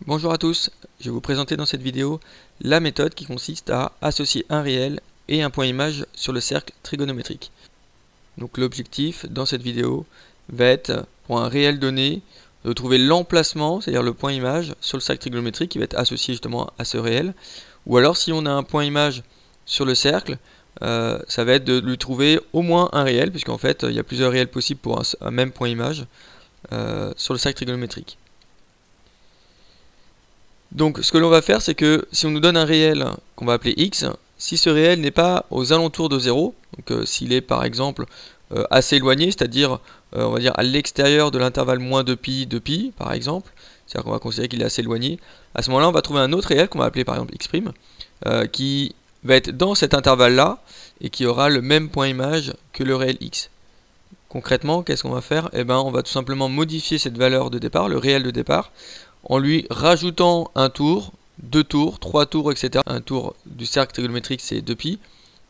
Bonjour à tous, je vais vous présenter dans cette vidéo la méthode qui consiste à associer un réel et un point image sur le cercle trigonométrique. Donc l'objectif dans cette vidéo va être, pour un réel donné, de trouver l'emplacement, c'est-à-dire le point image, sur le cercle trigonométrique qui va être associé justement à ce réel. Ou alors si on a un point image sur le cercle, ça va être de lui trouver au moins un réel, puisqu'en fait il y a plusieurs réels possibles pour un même point image sur le cercle trigonométrique. Donc ce que l'on va faire, c'est que si on nous donne un réel qu'on va appeler x, si ce réel n'est pas aux alentours de 0, donc s'il est par exemple assez éloigné, c'est-à-dire on va dire à l'extérieur de l'intervalle moins 2pi de pi par exemple, c'est-à-dire qu'on va considérer qu'il est assez éloigné, à ce moment-là on va trouver un autre réel qu'on va appeler par exemple x', qui va être dans cet intervalle-là et qui aura le même point image que le réel x. Concrètement, qu'est-ce qu'on va faire? Eh ben, on va tout simplement modifier cette valeur de départ, le réel de départ, en lui rajoutant un tour, 2 tours, 3 tours, etc. Un tour du cercle trigonométrique, c'est 2pi.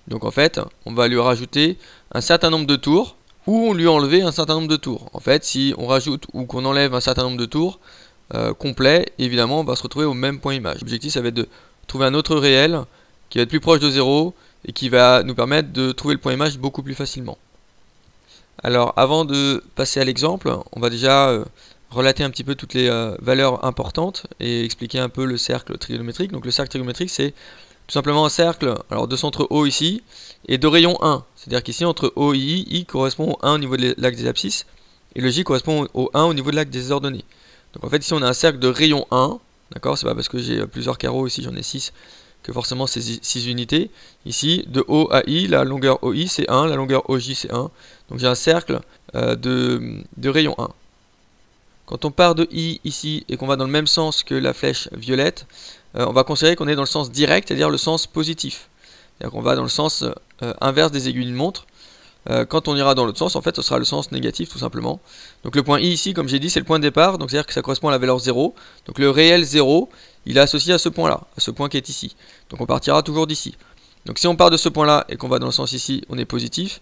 Donc en fait, on va lui rajouter un certain nombre de tours, ou on lui enlever un certain nombre de tours. En fait, si on rajoute ou qu'on enlève un certain nombre de tours complet, évidemment, on va se retrouver au même point image. L'objectif, ça va être de trouver un autre réel qui va être plus proche de 0 et qui va nous permettre de trouver le point image beaucoup plus facilement. Alors, avant de passer à l'exemple, on va déjà relater un petit peu toutes les valeurs importantes et expliquer un peu le cercle trigonométrique. Donc le cercle trigonométrique, c'est tout simplement un cercle de centre O ici et de rayon 1. C'est-à-dire qu'ici, entre O et I correspond au 1 au niveau de l'axe des abscisses et le J correspond au 1 au niveau de l'axe des ordonnées. Donc en fait, ici, on a un cercle de rayon 1. D'accord, c'est pas parce que j'ai plusieurs carreaux, ici j'en ai 6, que forcément c'est 6 unités. Ici, de O à I, la longueur OI c'est 1, la longueur OJ c'est 1. Donc j'ai un cercle de rayon 1. Quand on part de I ici et qu'on va dans le même sens que la flèche violette, on va considérer qu'on est dans le sens direct, c'est-à-dire le sens positif. C'est-à-dire qu'on va dans le sens inverse des aiguilles d'une montre. Quand on ira dans l'autre sens, en fait, ce sera le sens négatif tout simplement. Donc le point I ici, comme j'ai dit, c'est le point de départ, donc c'est-à-dire que ça correspond à la valeur 0. Donc le réel 0, il est associé à ce point-là, à ce point qui est ici. Donc on partira toujours d'ici. Donc si on part de ce point-là et qu'on va dans le sens ici, on est positif.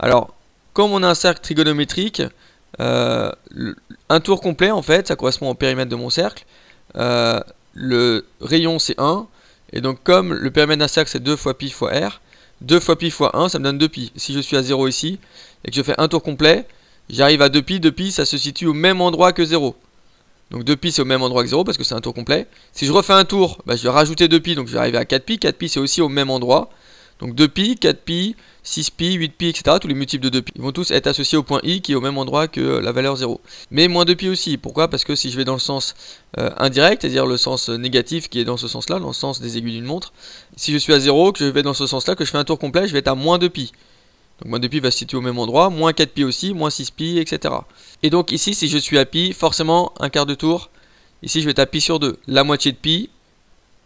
Alors, comme on a un cercle trigonométrique, un tour complet en fait, ça correspond au périmètre de mon cercle. Le rayon c'est 1, et donc comme le périmètre d'un cercle c'est 2 fois pi fois r, 2 fois pi fois 1 ça me donne 2pi. Si je suis à 0 ici, et que je fais un tour complet, j'arrive à 2pi, 2pi ça se situe au même endroit que 0. Donc 2pi c'est au même endroit que 0 parce que c'est un tour complet. Si je refais un tour, je vais rajouter 2pi, donc je vais arriver à 4pi, 4pi c'est aussi au même endroit. Donc 2pi, 4pi, 6pi, 8pi, etc. Tous les multiples de 2pi, ils vont tous être associés au point I qui est au même endroit que la valeur 0. Mais moins 2pi aussi. Pourquoi? Parce que si je vais dans le sens indirect, c'est-à-dire le sens négatif qui est dans ce sens-là, dans le sens des aiguilles d'une montre, si je suis à 0, que je vais dans ce sens-là, que je fais un tour complet, je vais être à moins 2pi. Donc moins 2pi va se situer au même endroit, moins 4pi aussi, moins 6pi, etc. Et donc ici, si je suis à pi, forcément un quart de tour. Ici, je vais être à pi sur 2. La moitié de pi,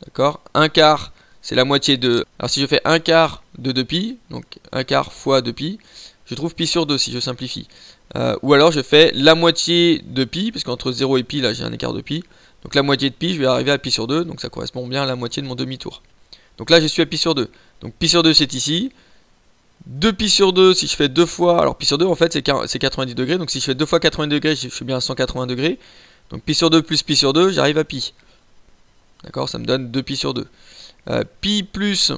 d'accord? Un quart, c'est la moitié de... Alors si je fais un quart de 2pi, donc un quart fois 2pi, je trouve pi sur 2 si je simplifie. Ou alors je fais la moitié de pi, parce qu'entre 0 et pi, là j'ai un écart de pi. Donc la moitié de pi, je vais arriver à pi sur 2, donc ça correspond bien à la moitié de mon demi-tour. Donc là je suis à pi sur 2. Donc pi sur 2 c'est ici. 2 pi sur 2, si je fais 2 fois... Alors pi sur 2 en fait c'est 90 degrés, donc si je fais 2 fois 90 degrés, je suis bien à 180 degrés. Donc pi sur 2 plus pi sur 2, j'arrive à pi. D'accord, ça me donne 2 pi sur 2. Pi plus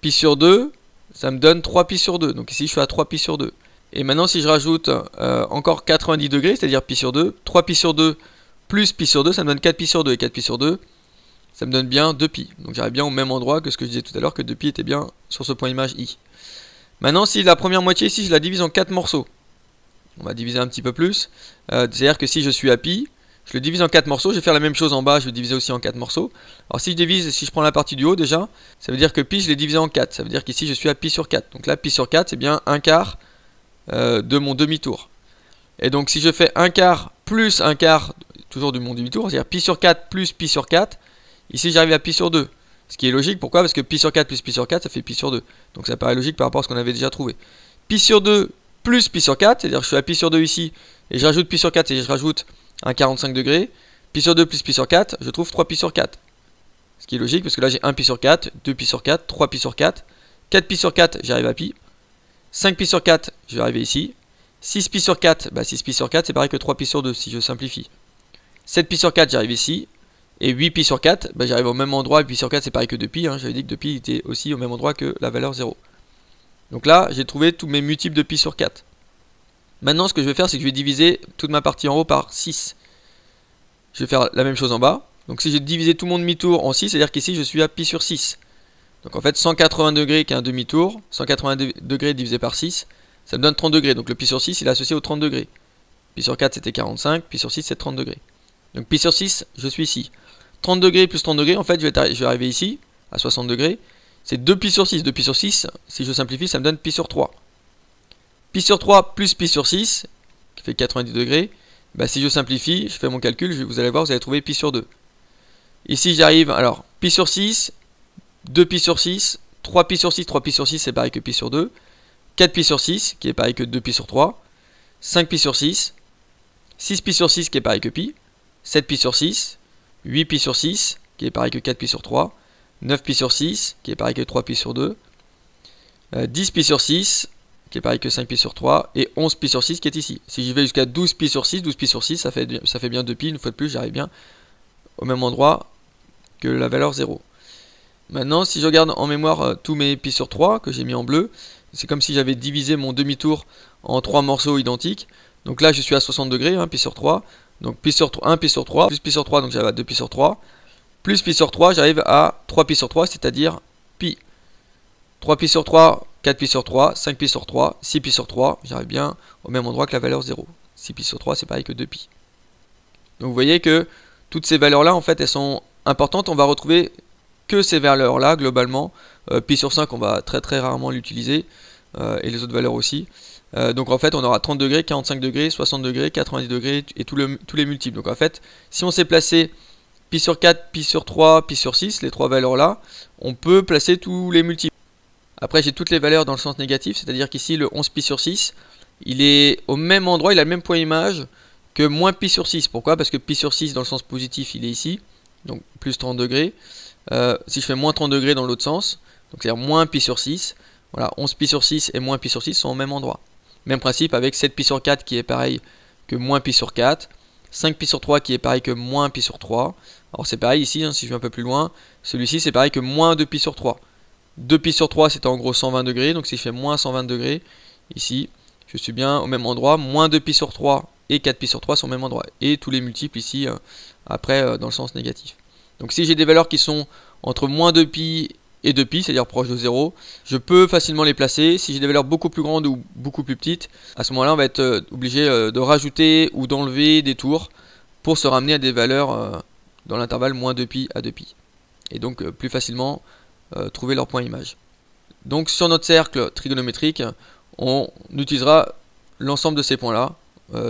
pi sur 2, ça me donne 3 pi sur 2. Donc ici je suis à 3 pi sur 2. Et maintenant si je rajoute encore 90 degrés, c'est-à-dire pi sur 2, 3 pi sur 2 plus pi sur 2, ça me donne 4 pi sur 2. Et 4 pi sur 2, ça me donne bien 2 pi. Donc j'arrive bien au même endroit que ce que je disais tout à l'heure, que 2 pi était bien sur ce point image I. Maintenant si la première moitié ici, je la divise en 4 morceaux. On va diviser un petit peu plus. C'est-à-dire que si je suis à pi, je le divise en 4 morceaux, je vais faire la même chose en bas, je vais diviser aussi en 4 morceaux. Alors si je prends la partie du haut déjà, ça veut dire que pi je l'ai divisé en 4, ça veut dire qu'ici je suis à pi sur 4. Donc là pi sur 4 c'est bien un quart de mon demi-tour. Et donc si je fais un quart plus un quart, toujours de mon demi-tour, c'est-à-dire pi sur 4 plus pi sur 4, ici j'arrive à pi sur 2. Ce qui est logique, pourquoi? Parce que pi sur 4 plus pi sur 4 ça fait pi sur 2. Donc ça paraît logique par rapport à ce qu'on avait déjà trouvé. Pi sur 2 plus pi sur 4, c'est-à-dire que je suis à pi sur 2 ici, et je rajoute pi sur 4 et je rajoute un 45 degrés, pi sur 2 plus pi sur 4, je trouve 3 pi sur 4. Ce qui est logique parce que là j'ai 1 pi sur 4, 2 pi sur 4, 3 pi sur 4, 4 pi sur 4, j'arrive à pi, 5 pi sur 4, je vais arriver ici, 6 pi sur 4, 6 pi sur 4 c'est pareil que 3 pi sur 2 si je simplifie. 7 pi sur 4, j'arrive ici, Et 8 pi sur 4, bah, j'arrive au même endroit, et pi sur 4 c'est pareil que 2 pi, hein. J'avais dit que 2 pi était aussi au même endroit que la valeur 0. Donc là, j'ai trouvé tous mes multiples de pi sur 4. Maintenant, ce que je vais faire, c'est que je vais diviser toute ma partie en haut par 6. Je vais faire la même chose en bas. Donc si j'ai divisé tout mon demi-tour en 6, c'est-à-dire qu'ici, je suis à pi sur 6. Donc en fait, 180 degrés qui est un demi-tour, 180 degrés divisé par 6, ça me donne 30 degrés. Donc le pi sur 6, il est associé au 30 degrés. Pi sur 4, c'était 45, pi sur 6, c'est 30 degrés. Donc pi sur 6, je suis ici. 30 degrés plus 30 degrés, en fait, je vais arriver ici, à 60 degrés. C'est 2 pi sur 6. 2 pi sur 6, si je simplifie, ça me donne pi sur 3. Pi sur 3 plus pi sur 6, qui fait 90 degrés. Bah, si je simplifie, je fais mon calcul, vous allez voir, vous allez trouver pi sur 2. Ici, j'arrive, alors, pi sur 6, 2 pi sur 6, 3 pi sur 6, 3 pi sur 6, c'est pareil que pi sur 2. 4 pi sur 6, qui est pareil que 2 pi sur 3. 5 pi sur 6. 6 pi sur 6, qui est pareil que pi. 7 pi sur 6. 8 pi sur 6, qui est pareil que 4 pi sur 3, 9 pi sur 6, qui est pareil que 3 pi sur 2, 10 pi sur 6, qui est pareil que 5 pi sur 3, et 11 pi sur 6, qui est ici. Si j'y vais jusqu'à 12 pi sur 6, 12 pi sur 6, ça fait bien 2 pi, une fois de plus, j'arrive bien au même endroit que la valeur 0. Maintenant, si je regarde en mémoire tous mes pi sur 3, que j'ai mis en bleu, c'est comme si j'avais divisé mon demi-tour en 3 morceaux identiques. Donc là, je suis à 60 degrés, pi sur 3. Donc pi sur 3, 1 pi sur 3, plus pi sur 3, donc j'arrive à 2 pi sur 3. Plus pi sur 3, j'arrive à 3 pi sur 3, c'est-à-dire pi. 3 pi sur 3, 4 pi sur 3, 5 pi sur 3, 6 pi sur 3, j'arrive bien au même endroit que la valeur 0. 6 pi sur 3, c'est pareil que 2 pi. Donc vous voyez que toutes ces valeurs-là, en fait, elles sont importantes. On va retrouver que ces valeurs-là, globalement. Pi sur 5, on va très rarement l'utiliser, et les autres valeurs aussi. Donc en fait on aura 30 degrés, 45 degrés, 60 degrés, 90 degrés et tous les multiples. Donc en fait si on s'est placé pi sur 4, pi sur 3, pi sur 6, les trois valeurs là, on peut placer tous les multiples. Après j'ai toutes les valeurs dans le sens négatif, c'est-à-dire qu'ici le 11 pi sur 6, il est au même endroit, il a le même point image que moins pi sur 6. Pourquoi? Parce que pi sur 6 dans le sens positif il est ici, donc plus 30 degrés. Si je fais moins 30 degrés dans l'autre sens, donc c'est-à-dire moins pi sur 6, voilà, 11 pi sur 6 et moins pi sur 6 sont au même endroit. Même principe avec 7 pi sur 4 qui est pareil que moins pi sur 4. 5 pi sur 3 qui est pareil que moins pi sur 3. Alors c'est pareil ici, si je vais un peu plus loin. Celui-ci c'est pareil que moins 2 pi sur 3. 2 pi sur 3 c'est en gros 120 degrés. Donc si je fais moins 120 degrés, ici je suis bien au même endroit. Moins 2 pi sur 3 et 4 pi sur 3 sont au même endroit. Et tous les multiples ici après dans le sens négatif. Donc si j'ai des valeurs qui sont entre moins 2 pi et 2 pi, c'est-à-dire proche de 0, je peux facilement les placer. Si j'ai des valeurs beaucoup plus grandes ou beaucoup plus petites, à ce moment-là on va être obligé de rajouter ou d'enlever des tours pour se ramener à des valeurs dans l'intervalle moins 2 pi à 2 pi. Et donc plus facilement trouver leur point image. Donc sur notre cercle trigonométrique, on utilisera l'ensemble de ces points-là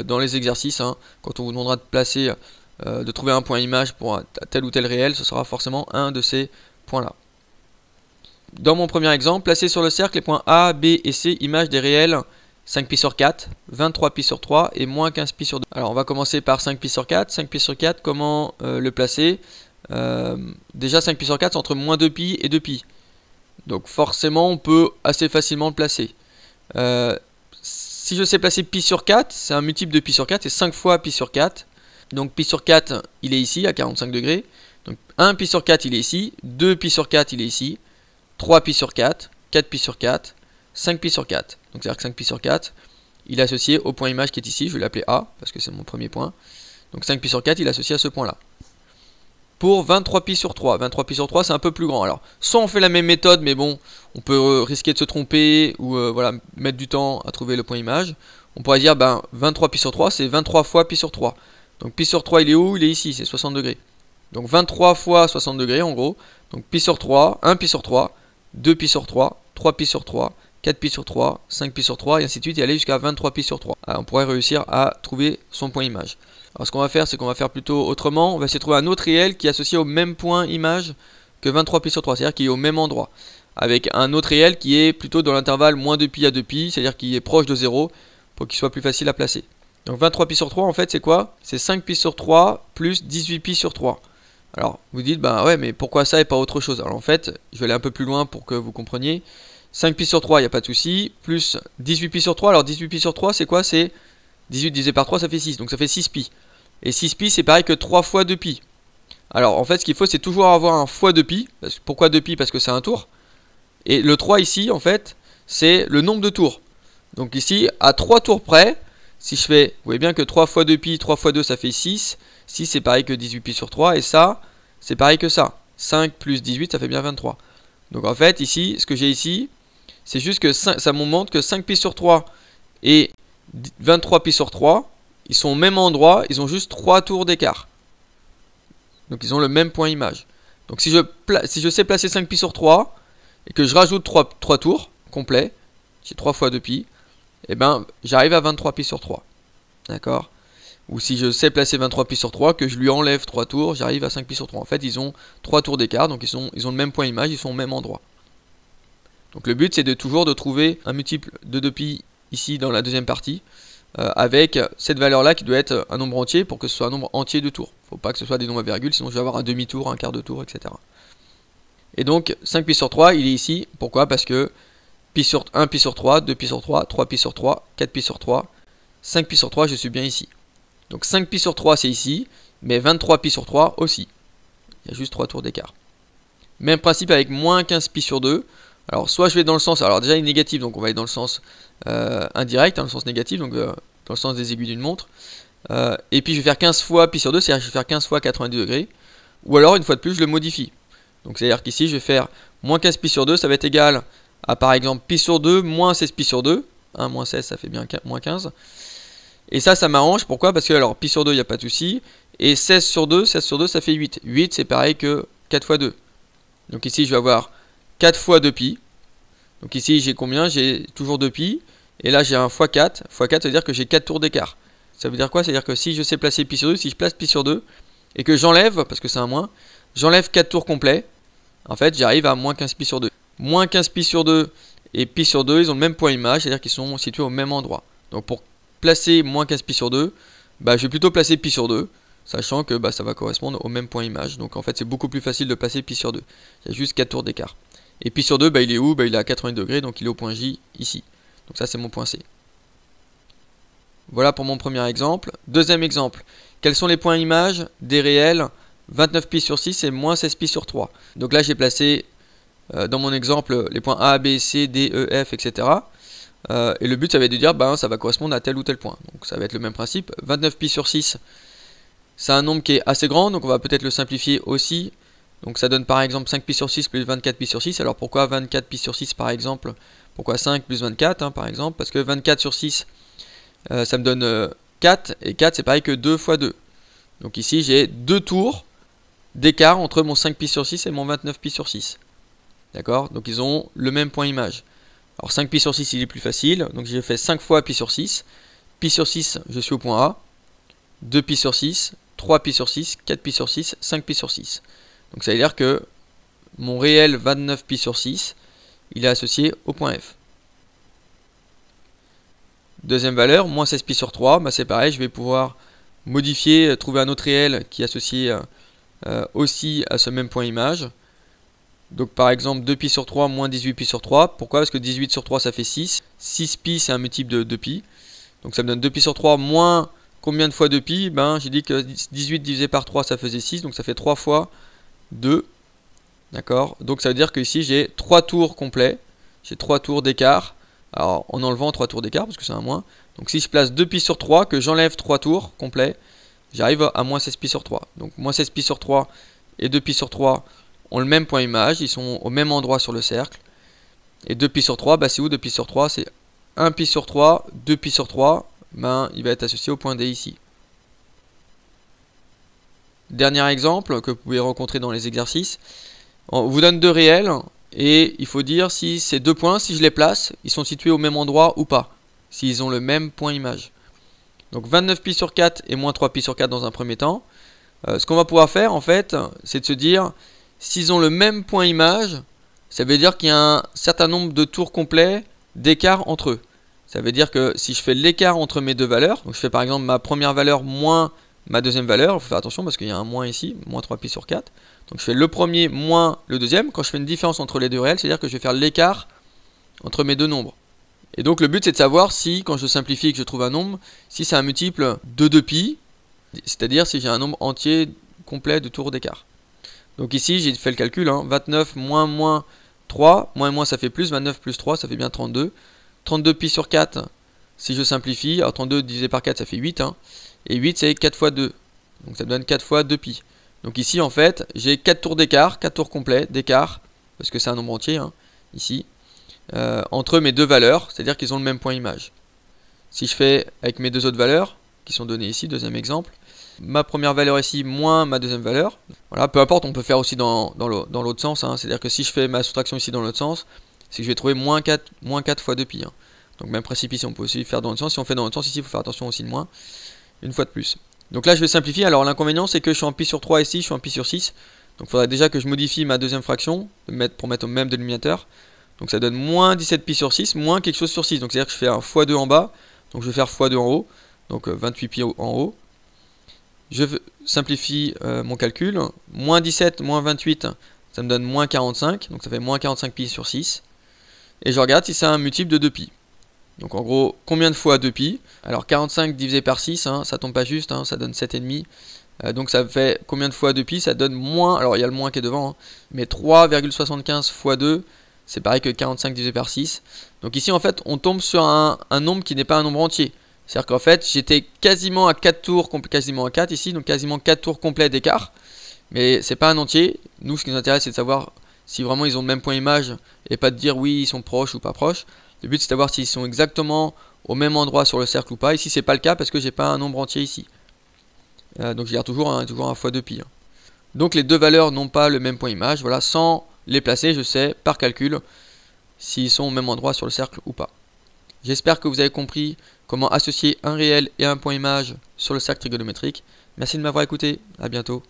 dans les exercices. Quand on vous demandera de placer, de trouver un point image pour un tel ou tel réel, ce sera forcément un de ces points-là. Dans mon premier exemple, placez sur le cercle les points A, B et C, image des réels 5 pi sur 4, 23 pi sur 3 et moins 15 pi sur 2. Alors on va commencer par 5 pi sur 4. 5 pi sur 4, comment le placer? Déjà 5 pi sur 4 c'est entre moins 2 pi et 2 pi. Donc forcément on peut assez facilement le placer. Si je sais placer pi sur 4, c'est un multiple de pi sur 4, c'est 5 fois pi sur 4. Donc pi sur 4 il est ici à 45 degrés. Donc 1 pi sur 4 il est ici, 2 pi sur 4 il est ici. 3 pi sur 4, 4 pi sur 4, 5 pi sur 4. Donc c'est-à-dire que 5 pi sur 4, il est associé au point image qui est ici. Je vais l'appeler A, parce que c'est mon premier point. Donc 5 pi sur 4, il est associé à ce point-là. Pour 23 pi sur 3. 23 pi sur 3, c'est un peu plus grand. Alors, soit on fait la même méthode, mais bon, on peut risquer de se tromper, ou voilà, mettre du temps à trouver le point image. On pourrait dire, 23 pi sur 3, c'est 23 fois pi sur 3. Donc pi sur 3, il est où? Il est ici, c'est 60 degrés. Donc 23 fois 60 degrés, en gros. Donc pi sur 3, 1 pi sur 3. 2 pi sur 3, 3 pi sur 3, 4 pi sur 3, 5 pi sur 3, et ainsi de suite, et aller jusqu'à 23 pi sur 3. Alors, on pourrait réussir à trouver son point image. Alors ce qu'on va faire, c'est qu'on va faire plutôt autrement. On va essayer de trouver un autre réel qui est associé au même point image que 23 pi sur 3, c'est-à-dire qui est au même endroit. Avec un autre réel qui est plutôt dans l'intervalle moins 2 pi à 2 pi, c'est-à-dire qui est proche de 0, pour qu'il soit plus facile à placer. Donc 23 pi sur 3, en fait, c'est quoi? C'est 5 pi sur 3 plus 18 pi sur 3. Alors, vous dites, ouais, mais pourquoi ça et pas autre chose? Alors en fait, je vais aller un peu plus loin pour que vous compreniez. 5 pi sur 3, il n'y a pas de souci. Plus 18 pi sur 3. Alors 18 pi sur 3, c'est quoi? C'est 18 divisé par 3, ça fait 6. Donc ça fait 6 pi. Et 6 pi, c'est pareil que 3 fois 2 pi. Alors en fait ce qu'il faut c'est toujours avoir un fois 2pi. Pourquoi 2pi? Parce que c'est un tour. Et le 3 ici en fait c'est le nombre de tours. Donc ici à 3 tours près, si je fais, vous voyez bien que 3 fois 2pi, 3 fois 2 ça fait 6. 6 c'est pareil que 18pi sur 3 et ça c'est pareil que ça. 5 plus 18 ça fait bien 23. Donc en fait ici ce que j'ai ici c'est juste que ça me montre que 5pi sur 3 et 23pi sur 3 ils sont au même endroit, ils ont juste 3 tours d'écart. Donc ils ont le même point image. Donc si je sais placer 5pi sur 3 et que je rajoute 3 tours complets, j'ai 3 fois 2pi, et ben j'arrive à 23pi sur 3. D'accord? Ou si je sais placer 23pi sur 3, que je lui enlève 3 tours, j'arrive à 5pi sur 3. En fait, ils ont 3 tours d'écart, donc ils ont le même point image, ils sont au même endroit. Donc le but, c'est toujours de trouver un multiple de 2pi ici dans la deuxième partie, avec cette valeur-là qui doit être un nombre entier pour que ce soit un nombre entier de tours. Il ne faut pas que ce soit des nombres à virgule, sinon je vais avoir un demi-tour, un quart de tour, etc. Et donc 5pi sur 3, il est ici. Pourquoi? Parce que 1pi sur 3, 2pi sur 3, 3pi sur 3, 4pi sur 3, 5pi sur 3, je suis bien ici. Donc 5pi sur 3 c'est ici, mais 23pi sur 3 aussi. Il y a juste 3 tours d'écart. Même principe avec moins 15pi sur 2. Alors soit je vais dans le sens, alors déjà il est négatif, donc on va aller dans le sens indirect, dans le sens négatif, donc dans le sens des aiguilles d'une montre. Et puis je vais faire 15 fois pi sur 2, c'est-à-dire que je vais faire 15 fois 90 degrés. Ou alors une fois de plus je le modifie. Donc c'est-à-dire qu'ici je vais faire moins 15 pi sur 2, ça va être égal à par exemple pi sur 2 moins 16 pi sur 2. 1 moins 16 ça fait bien moins 15. Et ça m'arrange, pourquoi? Parce que alors pi sur 2 il n'y a pas de souci. Et 16 sur 2 ça fait 8. 8 c'est pareil que 4 fois 2. Donc ici je vais avoir 4 fois 2pi. Donc ici j'ai combien? J'ai toujours 2pi. Et là j'ai un fois 4. Fois 4 ça veut dire que j'ai 4 tours d'écart. Ça veut dire quoi? C'est-à-dire que si je sais placer pi sur 2, si je place pi sur 2, et que j'enlève, parce que c'est un moins, j'enlève 4 tours complets, en fait j'arrive à moins 15 pi sur 2. Moins 15 pi sur 2 et pi sur 2, ils ont le même point image, c'est-à-dire qu'ils sont situés au même endroit. Donc pour placer moins 15 pi sur 2, je vais plutôt placer pi sur 2, sachant que ça va correspondre au même point image. Donc en fait c'est beaucoup plus facile de placer pi sur 2. Il y a juste 4 tours d'écart. Et pi sur 2, il est où? Il est à 80 degrés, donc il est au point J ici. Donc ça c'est mon point C. Voilà pour mon premier exemple. Deuxième exemple, quels sont les points images des réels 29pi sur 6 et moins 16pi sur 3? Donc là j'ai placé dans mon exemple les points A, B, C, D, E, F, etc. Et le but ça va être de dire ça va correspondre à tel ou tel point. Donc ça va être le même principe. 29pi sur 6, c'est un nombre qui est assez grand, donc on va peut-être le simplifier aussi. Donc ça donne par exemple 5pi sur 6 plus 24pi sur 6. Alors pourquoi 24pi sur 6 par exemple? Pourquoi 5 plus 24 par exemple? Parce que 24 sur 6, ça me donne 4. Et 4 c'est pareil que 2 fois 2. Donc ici j'ai 2 tours d'écart entre mon 5pi sur 6 et mon 29pi sur 6. D'accord? Donc ils ont le même point image. Alors 5pi sur 6 il est plus facile. Donc j'ai fait 5 fois pi sur 6. Pi sur 6 je suis au point A. 2pi sur 6. 3pi sur 6. 4pi sur 6. 5pi sur 6. Donc ça veut dire que mon réel 29pi sur 6, il est associé au point F. Deuxième valeur, moins 16pi sur 3, c'est pareil, je vais pouvoir modifier, trouver un autre réel qui est associé aussi à ce même point image. Donc par exemple 2pi sur 3 moins 18pi sur 3. Pourquoi? Parce que 18 sur 3 ça fait 6. 6pi c'est un multiple de 2pi. Donc ça me donne 2pi sur 3 moins combien de fois 2pi? J'ai dit que 18 divisé par 3 ça faisait 6. Donc ça fait 3 fois 2. D'accord? Donc ça veut dire que ici j'ai 3 tours complets. J'ai 3 tours d'écart. Alors en enlevant 3 tours d'écart parce que c'est un moins. Donc si je place 2pi sur 3, que j'enlève 3 tours complets, j'arrive à moins 16pi sur 3. Donc moins 16pi sur 3 et 2pi sur 3 ont le même point image, ils sont au même endroit sur le cercle. Et 2pi sur 3, c'est où 2pi sur 3? C'est 1pi sur 3, 2pi sur 3, il va être associé au point D ici. Dernier exemple que vous pouvez rencontrer dans les exercices. On vous donne deux réels et il faut dire si ces deux points, si je les place, ils sont situés au même endroit ou pas. S'ils ont le même point image. Donc 29pi sur 4 et moins 3pi sur 4 dans un premier temps. Ce qu'on va pouvoir faire en fait, c'est de se dire s'ils ont le même point image, ça veut dire qu'il y a un certain nombre de tours complets d'écart entre eux. Ça veut dire que si je fais l'écart entre mes deux valeurs, donc je fais par exemple ma première valeur moins ma deuxième valeur, il faut faire attention parce qu'il y a un moins ici, moins 3pi sur 4. Donc je fais le premier moins le deuxième. Quand je fais une différence entre les deux réels, c'est-à-dire que je vais faire l'écart entre mes deux nombres. Et donc le but c'est de savoir si, quand je simplifie et que je trouve un nombre, si c'est un multiple de 2pi, c'est-à-dire si j'ai un nombre entier complet de tours d'écart. Donc ici, j'ai fait le calcul, hein, 29 moins 3, moins et moins ça fait plus, 29 plus 3 ça fait bien 32. 32 pi sur 4, si je simplifie, alors 32 divisé par 4 ça fait 8, hein, et 8 c'est 4 fois 2, donc ça me donne 4 fois 2 pi. Donc ici en fait, j'ai 4 tours d'écart, 4 tours complets d'écart, parce que c'est un nombre entier, hein, ici, entre mes deux valeurs, c'est-à-dire qu'ils ont le même point image. Si je fais avec mes deux autres valeurs, qui sont données ici, deuxième exemple, ma première valeur ici moins ma deuxième valeur, voilà, peu importe, on peut faire aussi dans l'autre sens, hein, c'est-à-dire que si je fais ma soustraction ici dans l'autre sens, c'est que je vais trouver moins 4 fois 2 pi. Hein. Donc même principe ici, on peut aussi faire dans l'autre sens, si on fait dans l'autre sens ici, il faut faire attention aussi de moins, une fois de plus. Donc là je vais simplifier, alors l'inconvénient c'est que je suis en pi sur 3 ici, je suis en pi sur 6, donc il faudrait déjà que je modifie ma deuxième fraction, pour mettre au même dénominateur. Donc ça donne moins 17 pi sur 6, moins quelque chose sur 6. Donc c'est-à-dire que je fais un x2 en bas, donc je vais faire x2 en haut, donc 28 pi en haut. Je simplifie mon calcul, moins 17, moins 28, ça me donne moins 45, donc ça fait moins 45 pi sur 6. Et je regarde si c'est un multiple de 2 pi. Donc en gros, combien de fois 2 pi? Alors 45 divisé par 6, hein, ça tombe pas juste, hein, ça donne 7,5. Donc ça fait combien de fois 2 pi? Ça donne moins, alors il y a le moins qui est devant, hein, mais 3,75 fois 2, c'est pareil que 45 divisé par 6. Donc ici en fait on tombe sur un nombre qui n'est pas un nombre entier. C'est-à-dire qu'en fait j'étais quasiment à 4 tours, quasiment à 4 ici, donc quasiment 4 tours complets d'écart. Mais c'est pas un entier. Nous ce qui nous intéresse c'est de savoir si vraiment ils ont le même point image et pas de dire oui ils sont proches ou pas proches. Le but c'est de savoir s'ils sont exactement au même endroit sur le cercle ou pas. Ici c'est pas le cas parce que j'ai pas un nombre entier ici. Donc je garde toujours un fois 2 pi. Hein. Donc les deux valeurs n'ont pas le même point image. Voilà, sans les placer, je sais par calcul s'ils sont au même endroit sur le cercle ou pas. J'espère que vous avez compris comment associer un réel et un point image sur le cercle trigonométrique. Merci de m'avoir écouté, à bientôt.